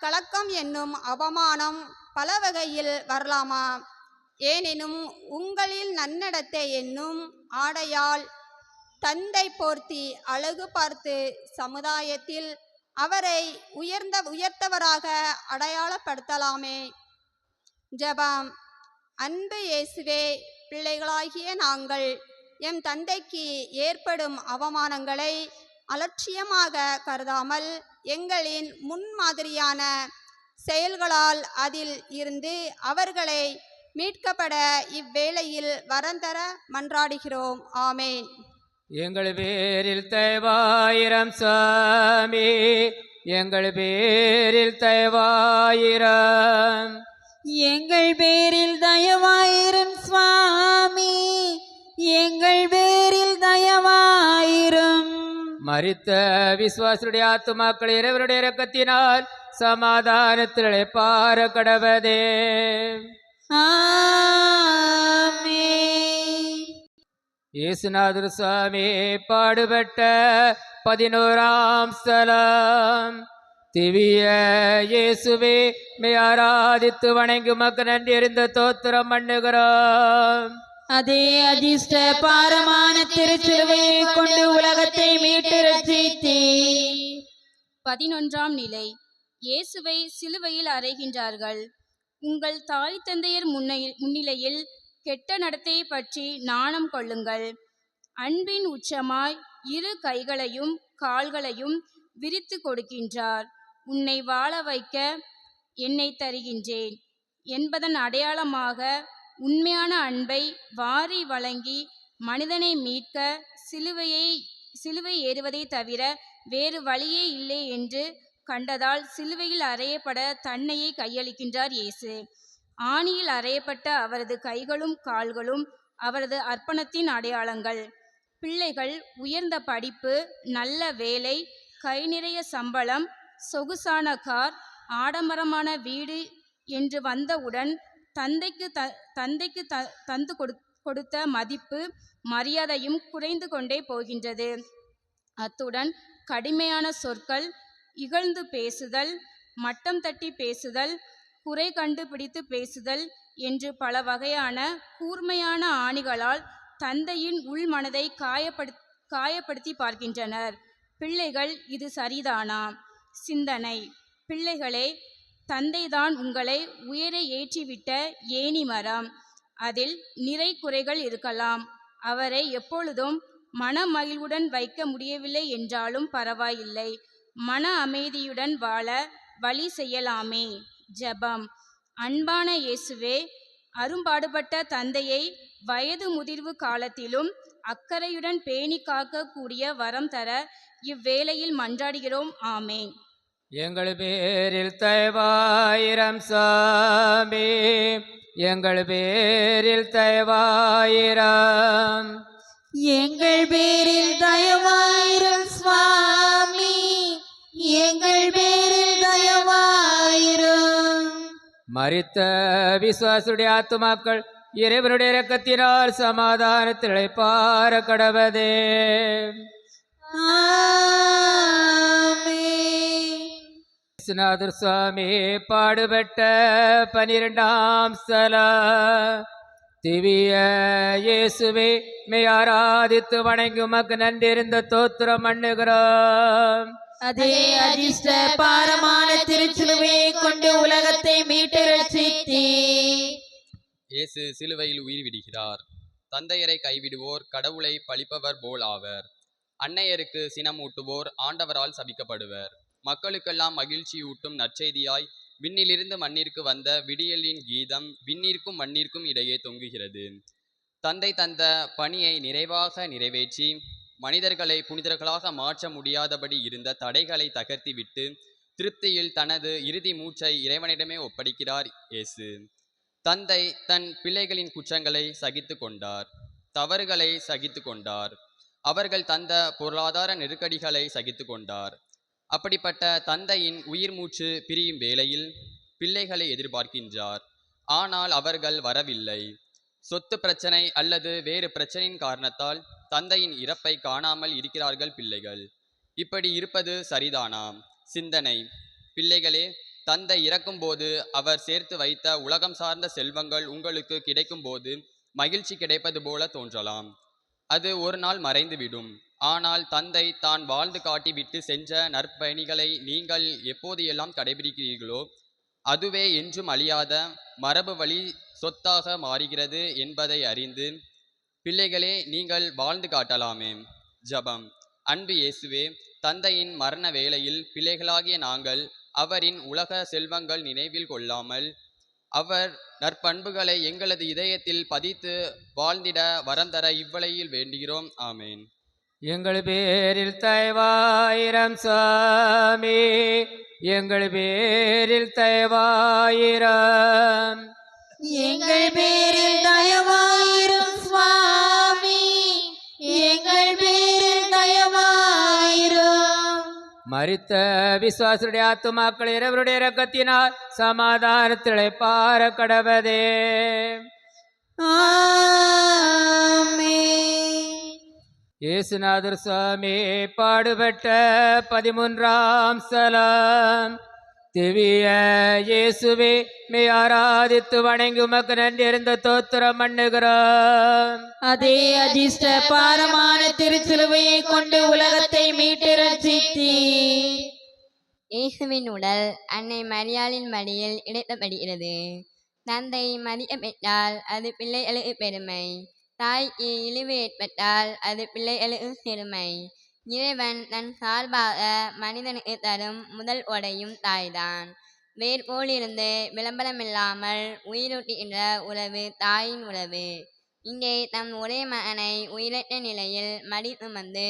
கலக்கம் என்னும் அவமானம் பல வகையில் வரலாமா? ஏனெனும் உங்களில் நன்னடத்தை என்னும் ஆடையால் தந்தை போர்த்தி அழகு பார்த்து சமுதாயத்தில் அவரை உயர்த்தவராக அடையாளப்படுத்தலாமே. ஜெபம். அன்பு இயேசுவே, பிள்ளைகளாகிய நாங்கள் எம் தந்தைக்கு ஏற்படும் அவமானங்களை அலட்சியமாக கருதாமல் எங்களின் முன்மாதிரியான செயல்களால் அதில் இருந்து அவர்களை மீட்கப்பட இவ்வேளையில் வரந்தர மன்றாடுகிறோம். ஆமேன். எங்கள் பேரில் தயவாயிரம் சாமி, எங்கள் பேரில் தயவாயிரம். எங்கள் பேரில் தயவாயிரும் சுவாமி, எங்கள் பேரில் தயவாயிரும். மரித்த விசுவாசுடைய ஆத்துமாக்கள் இறைவருடைய இரக்கத்தினால் சமாதானத்தில் இளைப்பாற கடவதே. ஆமென். இயேசுநாதர் சுவாமி பாடுபட்ட 11ஆம் ஸ்தலம். திவ்ய இயேசுவே, மெய் ஆராதித்து வணங்கி உமக்கு நன்றி அறிந்த தோத்திரம் பண்ணுகிறோம். அதே அதிர்ஷ்ட பாரமான திருச்சிலுவையை கொண்டு உலகத்தை மீட்டு ரட்சித்தீர். 11ஆம் நிலை. இயேசுவை சிலுவையில் அறைகின்றார்கள். உங்கள் தாய் தந்தையர் முன்னிலையில் கெட்ட நடத்தையை பற்றி நாணம் கொள்ளுங்கள். அன்பின் உச்சமாய் இரு கைகளையும் கால்களையும் விரித்து கொடுக்கின்றார். உன்னை வாழ வைக்க என்னை தருகின்றேன் என்பதன் அடையாளமாக உண்மையான அன்பை வாரி வழங்கி மனிதனை மீட்க சிலுவை ஏறுவதை தவிர வேறு வழியே இல்லை என்று கண்டதால் சிலுவையில் அறையப்பட தன்னையே கையளிக்கின்றார் இயேசு. ஆணியில் அறையப்பட்ட அவரது கைகளும் கால்களும் அவரது அர்ப்பணத்தின் அடையாளங்கள். பிள்ளைகள் உயர்ந்த படிப்பு, நல்ல வேலை, கை நிறைய சம்பளம், சொகுசான கார், ஆடம்பரமான வீடு என்று வந்தவுடன் தந்தைக்கு தந்து கொடுத்த மதிப்பு மரியாதையும் குறைந்து கொண்டே போகின்றது. அத்துடன் கடுமையான சொற்கள், இகழ்ந்து பேசுதல், மட்டம் தட்டி பேசுதல், குறை கண்டுபிடித்து பேசுதல் என்று பல வகையான கூர்மையான ஆணிகளால் தந்தையின் உள்மனதை காயப்படுத்தி பார்க்கின்றனர். பிள்ளைகள், இது சரிதானா? சிந்தனை: பிள்ளைகளே, தந்தைதான் உங்களை உயர ஏற்றிவிட்ட ஏணி மரம். அதில் நிறை குறைகள் இருக்கலாம். அவரை எப்பொழுதும் மன மகிழ்வுடன் வைக்க முடியவில்லை என்றாலும் பரவாயில்லை. மன அமைதியுடன் வாழ வழி செய்யலாமே. ஜெபம். அன்பான இயேசுவே, அரும்பாடுபட்ட தந்தையை வயது முதிர்வு காலத்திலும் அக்கறையுடன் பேணி காக்கக்கூடிய வரம் தர இவ்வேளையில் மன்றாடுகிறோம். ஆமேன். எங்கள் பேரில் தயவாயிரம் சாமி, எங்கள் பேரில் தயவாயிரம். எங்கள் பேரில் தயவாயிரும் சுவாமி, எங்கள் பேரில் தயவாயிரும். மரித்த விசுவாசுடைய ஆத்துமாக்கள் இறைவனுடைய இரக்கத்தினால் சமாதானத்தில் இளைப்பாற கடவதே. விஸ்வநாதர் சுவாமி பாடுபட்ட 12ஆம் ஸ்தலம். திவ்ய இயேசுவே மெய் ஆராதித்து வணங்கி உமக்கு நன்றிருந்த தோத்திரம் பண்ணுகிறோம். அதே அதிர்ஷ்ட பாரமான திருச்சிலுவையை கொண்டு உலகத்தை மீட்டு ரட்சித்தீர். இயேசு சிலுவையில் உயிர் விடுகிறார். தந்தையரை கைவிடுவோர் கடவுளை பழிப்பவர் போல் ஆவர். அன்னையருக்கு சினமூட்டுவோர் ஆண்டவரால் சபிக்கப்படுவர். மக்களுக்கெல்லாம் மகிழ்ச்சியூட்டும் நற்செய்தியாய் விண்ணிலிருந்து மண்ணிற்கு வந்த விடியலின் கீதம் விண்ணிற்கும் மண்ணிற்கும் இடையே தொங்குகிறது. தந்தை தந்த பணியை நிறைவாக நிறைவேற்றி மனிதர்களை புனிதர்களாக மாற்ற முடியாதபடி இருந்த தடைகளை தகர்த்திவிட்டு திருப்தியில் தனது இறுதி மூச்சை இறைவனிடமே ஒப்படைக்கிறார் இயேசு. தந்தை தன் பிள்ளைகளின் குற்றங்களை சகித்து கொண்டார், தவறுகளை சகித்து கொண்டார், அவர்கள் தந்த பொருளாதார நெருக்கடிகளை சகித்து கொண்டார். அப்படிப்பட்ட தந்தையின் உயிர் மூச்சு பிரியும் வேளையில் பிள்ளைகளை எதிர்பார்க்கின்றார். ஆனால் அவர்கள் வரவில்லை. சொத்து பிரச்சனை அல்லது வேறு பிரச்சனையின் காரணத்தால் தந்தையின் இறப்பை காணாமல் இருக்கிறார்கள் பிள்ளைகள். இப்படி இருப்பது சரிதானா? சிந்தனை. பிள்ளைகளே, தந்தை இறக்கும்போது அவர் சேர்த்து வைத்த உலகம் சார்ந்த செல்வங்கள் உங்களுக்கு கிடைக்கும்போது மகிழ்ச்சி கிடைப்பது போல தோன்றலாம். அது ஒரு நாள் மறைந்துவிடும். ஆனால் தந்தை தான் வாழ்ந்து காட்டிவிட்டு சென்ற நற்பணிகளை நீங்கள் எப்போது எல்லாம் கடைபிடிக்கிறீர்களோ அதுவே என்றும் அழியாத மரபு வழி சொத்தாக மாறுகிறது என்பதை அறிந்து பிள்ளைகளே நீங்கள் வாழ்ந்து காட்டலாமே. ஜபம். அன்பு இயேசுவே, தந்தையின் மரண வேளையில் பிள்ளைகளாகிய நாங்கள் அவரின் உலக செல்வங்கள் நினைவில் கொள்ளாமல் அவர் நற்பண்புகளை எங்களது இதயத்தில் பதித்து வாழ்ந்திட வரம் தர இவ்வளையில் வேண்டுகிறோம். ஆமேன். எங்கள் பேரில் தயவாயிரம் சாமி, எங்கள் பேரில் தயவாயிரம். எங்கள் பேரில் தயவாயிரும் சுவாமி, எங்கள் பேரில் தயவாயிரும். மரித்த விசுவாசுடைய ஆத்துமாக்கள் இறைவருடைய இரக்கத்தினால் சமாதானத்தில் இளைப்பாற கடவதே. இயேசுநாதர் சுவாமி பாடுபட்ட 13ஆம் ஸ்தலம். திவ்ய இயேசுவே மெய் ஆராதித்து வணங்கி உமக்கு நன்றிருந்த தோத்திரம் பண்ணுகிறோம். அதே அதிர்ஷ்ட பாரமான திருச்சிலுவையை கொண்டு உலகத்தை மீட்டு ரட்சித்தீர். இயேசுவின் உடல் அன்னை மரியாளின் மடியில் இணைக்கப்படுகிறது. தந்தை மதிய பெற்றால் அது பிள்ளைகளுக்கு பெருமை, தாய்க்கு இழிவு ஏற்பட்டால் அது பிள்ளைகளுக்கு பெருமை. இறைவன் தன் சார்பாக மனிதனுக்கு தரும் முதல் உடையும் தாய்தான். வேர் போலிருந்து விளம்பரமில்லாமல் உயிரூட்டுகின்ற உறவு தாயின் உறவு. இங்கே தம் ஒரே மகனை உயிரற்ற நிலையில் மடி சுமந்து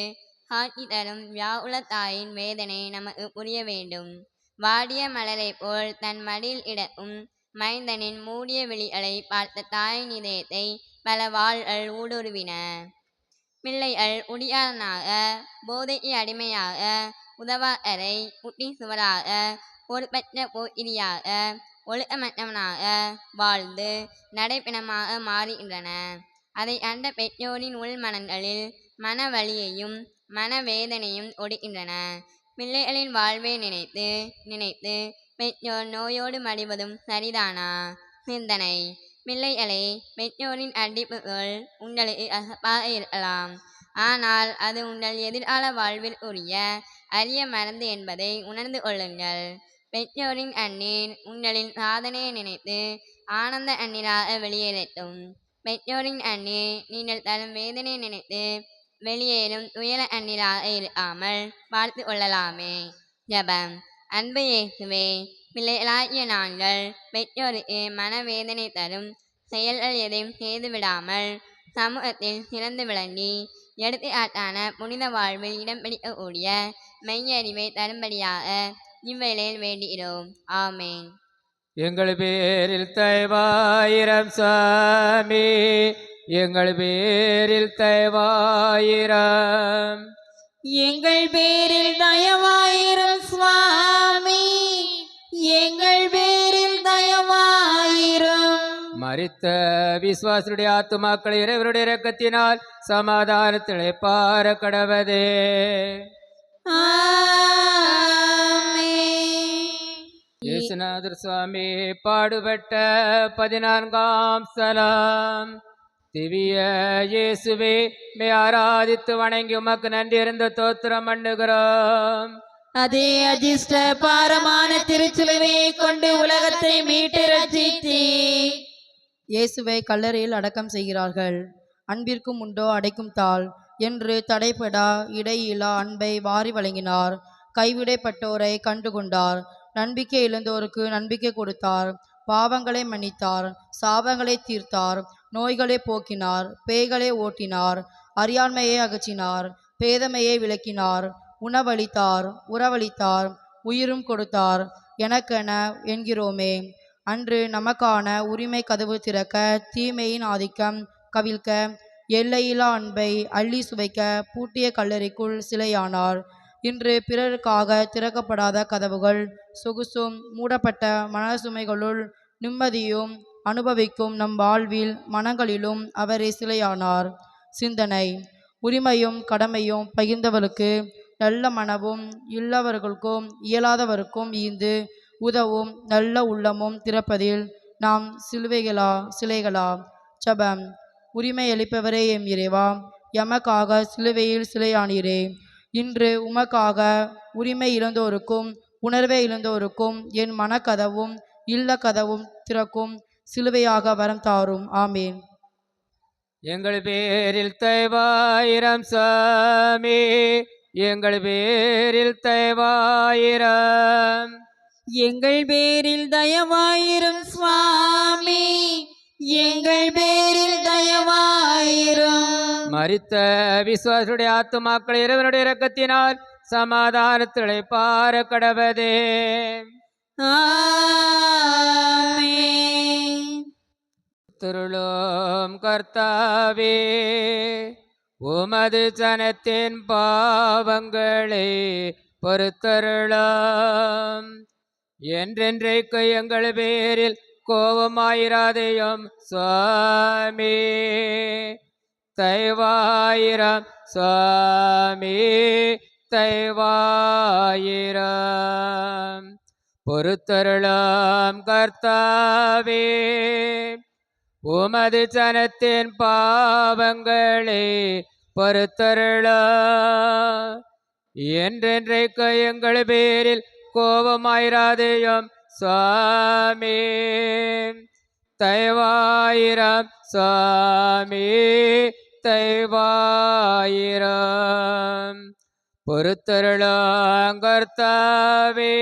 காட்சி தரும் வியாவுல தாயின் வேதனை நமக்கு புரிய வேண்டும். வாடிய மலரை போல் தன் மடியில் இடக்கும் மைந்தனின் மூடிய விழிகளை பார்த்த தாயின் இதயத்தை பல வாள்கள் ஊடுருவின. பிள்ளைகள் உடியாரனாக, போதைக்கு அடிமையாக, உதவாக்கரை, குட்டி சுவராக, பொறுப்பற்ற போக்கிரியாக, ஒழுக்கமற்றவனாக வாழ்ந்து நடைப்பிணமாக மாறுகின்றன. அதை அந்த பெற்றோரின் உள்மனங்களில் மன வலியையும் மனவேதனையும் ஒடுக்கின்றன. பிள்ளைகளின் வாழ்வை நினைத்து நினைத்து பெற்றோர் நோயோடு மடிவதும் சரிதானா? சிந்தனை. பிள்ளைகளே, பெற்றோரின் அடிப்புகள் உங்களுக்கு அசப்பாக இருக்கலாம். ஆனால் அது உங்கள் எதிர்கால வாழ்வில் உரிய அரிய மருந்து என்பதை உணர்ந்து கொள்ளுங்கள். பெற்றோரின் அந்நீர் உங்களின் சாதனையை நினைத்து ஆனந்த அந்நீராக வெளியேறட்டும். பெற்றோரின் அந்நீர் நீங்கள் தரும் வேதனை நினைத்து வெளியேறும் துயர அந்நீராக இருக்காமல் பார்த்து கொள்ளலாமே. ஜபம். அன்பு இயேசுவே, பிள்ளைகளாகிய நாங்கள் பெற்றோருக்கு மனவேதனை தரும் செயல்கள் எதையும் செய்துவிடாமல் சமூகத்தில் சிறந்து விளங்கி எடுத்துக்காட்டான புனித வாழ்வில் இடம் பிடிக்கக்கூடிய மெய்யறிவை தரும்படியாக இவ்வேளையில் வேண்டுகிறோம். ஆமேன். எங்கள் பேரில் தயவாயிரம் சாமி, எங்கள் பேரில் தயவாயிரம். எங்கள் பேரில் தயவாயிரும் சுவாமி, எங்கள் பேரில் தயவாயிரும். மரித்த விசுவாசுடைய ஆத்துமாக்கள் இறைவருடைய இரக்கத்தினால் சமாதானத்திலே பார கடவதே. இயேசுநாதர் சுவாமி பாடுபட்ட 14ஆம் ஸ்தலம். திவ்ய இயேசுவே, மே ஆராதித்து வணங்கி உமக்கு நன்றி இருந்த தோத்திரம் பண்ணுகிறோம். அதே அதிர்ஷ்ட பாரமான திருச்சிலுவையை கொண்டு உலகத்தை மீட்டு ரட்சித்தீர். இயேசுவை கல்லறையில் அடக்கம் செய்கிறார்கள். அன்பிற்கும் உண்டோ அடைக்கும் தாள் என்று தடைபடா இடையிலா அன்பை வாரி வழங்கினார். கைவிடைப்பட்டோரை கண்டுகொண்டார். நம்பிக்கை இழந்தோருக்கு நம்பிக்கை கொடுத்தார். பாவங்களை மன்னித்தார். சாபங்களை தீர்த்தார். நோய்களை போக்கினார். பேய்களை ஓட்டினார். அறியாண்மையை அகற்றினார். பேதமையை விளக்கினார். உணவளித்தார். உறவளித்தார். உயிரும் கொடுத்தார். எனக்கென என்கிறோமே. அன்று நமக்கான உரிமை கதவு திறக்க, தீமையின் ஆதிக்கம் கவிழ்க்க, எல்லையில்லா அன்பை அள்ளி சுவைக்க பூட்டிய கல்லறைக்குள் சிலையானார். இன்று பிறருக்காக திறக்கப்படாத கதவுகள், சொகுசும் மூடப்பட்ட மனசுமைகளுள் நிம்மதியும் அனுபவிக்கும் நம் வாழ்வில் மனங்களிலும் அவரே சிலையானார். சிந்தனை: உரிமையும் கடமையும் பகிர்ந்தவர்களுக்கு, நல்ல மனமும் இல்லவர்களுக்கும் இயலாதவருக்கும் ஈந்து உதவும் நல்ல உள்ளமும் திறப்பதில் நாம் சிலைகளா? ஜெபம். உரிமை அளிப்பவரே எம் இறைவா, எமக்காக சிலுவையில் சிலையானீரே. இன்று உமக்காக உரிமை இழந்தோருக்கும் உணர்வை இழந்தோருக்கும் என் மனக்கதவும் இல்ல கதவும் திறக்கும் சிலுவையாக வரம் தாரும். ஆமேன். எங்கள் பேரில் தயவாயிரம் சாமி, எங்கள் பேரில் தயவாயிரம். எங்கள் பேரில் தயவாயிரும் சுவாமி, எங்கள் பேரில் தயவாயிரும். மரித்த விசுவாசுடைய ஆத்துமாக்கள் இறைவனுடைய இரக்கத்தினால் சமாதானத்திலே பார கடவதே. திருளும் கர்த்தாவே, உமது ஜனத்தின் பாவங்களை பொறுத்தருளும். என்றென்றைக்கு எங்கள் பேரில் கோபமாயிராதேயும் சுவாமி. தயவாயிரம் சுவாமி, தயவாயிரம். பொறுத்தருளும் கர்த்தாவே, உமது ஜனத்தின் பாவங்களை பொறுத்தருளும். என்றென்றைக்கு எங்கள் பேரில் கோபமாயிராதேயும் சுவாமி. தயவாயிரம் சுவாமி, தயவாயிரம். பொறுத்தருளும் கர்த்தாவே,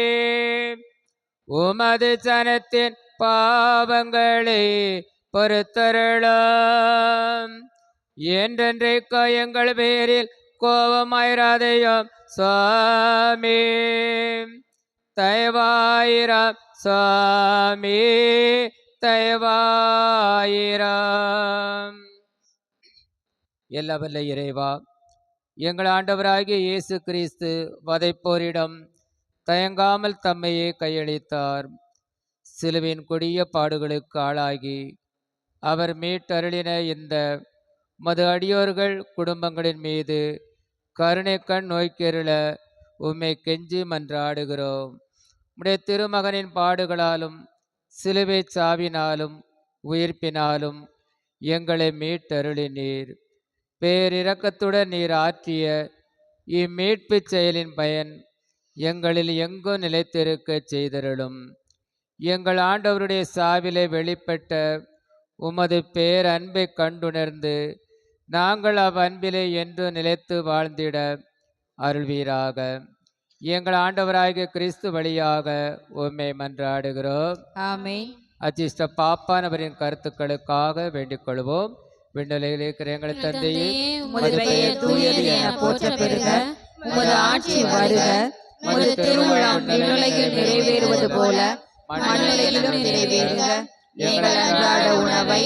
உமது ஜனத்தின் பாவங்களை பொறுத்தருளும். என்றென்றைக்கு எங்கள் பேரில் கோபமாயிராதேயும் சுவாமி. தயவாயிரம் சுவாமி, தயவாயிரம். எல்லா வல்ல இறைவா, எங்கள் ஆண்டவராகிய இயேசு கிறிஸ்து வதைப்போரிடம் தயங்காமல் தம்மையே கையளித்தார். சிலுவின் கொடிய பாடுகளுக்கு ஆளாகி அவர் மீட்டருளின இந்த மது அடியோர்கள் குடும்பங்களின் மீது கருணை கண் நோய்க்கெருள உம்மை கெஞ்சி மன்றாடுகிறோம். உம்முடைய திருமகனின் பாடுகளாலும் சிலுவை சாவினாலும் உயிர்ப்பினாலும் எங்களை மீட்டருளினீர். பேரிரக்கத்துடன் நீர் ஆற்றிய இம்மீட்பு செயலின் பயன் எங்களில் எங்கும் நிலைத்திருக்க செய்தருளும். எங்கள் ஆண்டவருடைய சாவிலே வெளிப்பட்ட உமது பேரன்பை கண்டுணர்ந்து நாங்கள் அவ்வன்பிலே என்று நிலைத்து வாழ்ந்திட அருள்வீராக. எங்கள் ஆண்டவராகிய கிறிஸ்து வழியாக உம்மை மன்றாடுகிறோம். ஆமென். அச்சிஷ்ட பாப்பானவரின் கருத்துக்களுக்காக வேண்டிக் கொள்வோம். விண்ணுலகில் இருக்கிற எங்கள் தந்தையே, உமது பெயர் தூயது என போற்றப் பெறுக. உமது ஆட்சி வருக. உமது திருவுளம் விண்ணுலகில் நிறைவேறுவது போல மண்ணுலகிலும் நிறைவேறுக. எங்கள் அன்றாட உணவை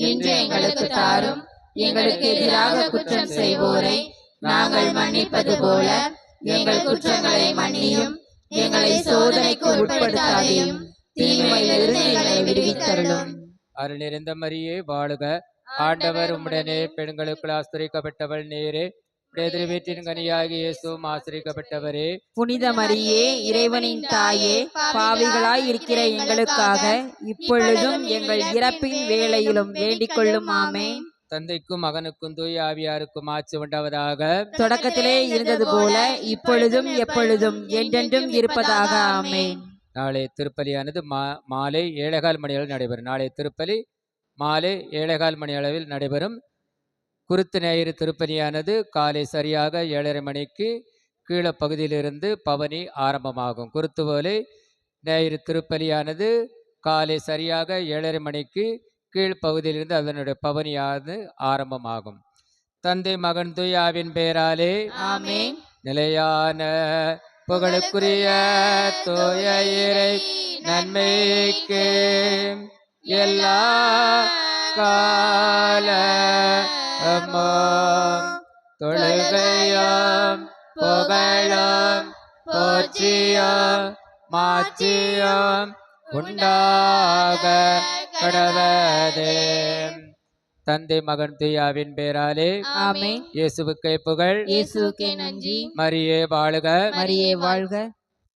இன்று எங்களுக்கு தாரும். எங்களுக்கு எதிராக குற்றம் செய்வோரை நாங்கள் மன்னிப்பது போல எங்கள் குற்றங்களை மன்னியும். எங்களை சோதனைக்கு உட்படுத்தாதையும், தீமையிலிருந்து எங்களை விடுவித்தருளும். அருள் நிறைந்த மரியே வாழ்க. ஆண்டவர் உம்முடனே, பெண்களுக்குள் ஆஸ்திரிக்கப்பட்டவள் நீரே. உடைய திருவீற்றின் கனியாகி இயேசுவும் ஆசிரிக்கப்பட்டவரே. புனித மரியே, இறைவனின் தாயே, பாவிகளாய் இருக்கிற எங்களுக்காக இப்பொழுதும் எங்கள் இறப்பின் வேளையிலும் வேண்டிக் கொள்ளும். ஆமென். தந்தைக்கும் மகனுக்கும் தூய ஆவியாருக்கும் ஆட்சி உண்டாவதாக. தொடக்கத்திலே இருந்தது போல இப்பொழுதும் எப்பொழுதும் என்றென்றும் இருப்பதாக. ஆமென். நாளை திருப்பலியானது மாலை 7:15 மணி அளவில் நடைபெறும். நாளை திருப்பலி மாலை 7:15 மணி அளவில் நடைபெறும். குருத்து ஞாயிறு திருப்பலியானது காலை சரியாக 7:30 மணிக்கு கீழ பகுதியிலிருந்து பவனி ஆரம்பமாகும். குருத்துவோலை ஞாயிறு திருப்பலியானது காலை சரியாக 7:30 மணிக்கு கீழ்ப்பகுதியிலிருந்து அதனுடைய பவனியானது ஆரம்பமாகும். தந்தை மகன் தூய ஆவியின் பெயராலே ஆமென். நிலையான புகழுக்குரிய தூய இறை நன்மைக்கு எல்லா காலமும் தொழுகையும் புகழும் போற்றியும் மாற்றியும் உண்டாக கடவுளே. தந்தை மகன் தூயாவின் பேராலே ஆமென். இயேசுவுக்கே புகழ். இயேசுவுக்கே நன்றி. மரியே வாழ்க. மரியே வாழ்க.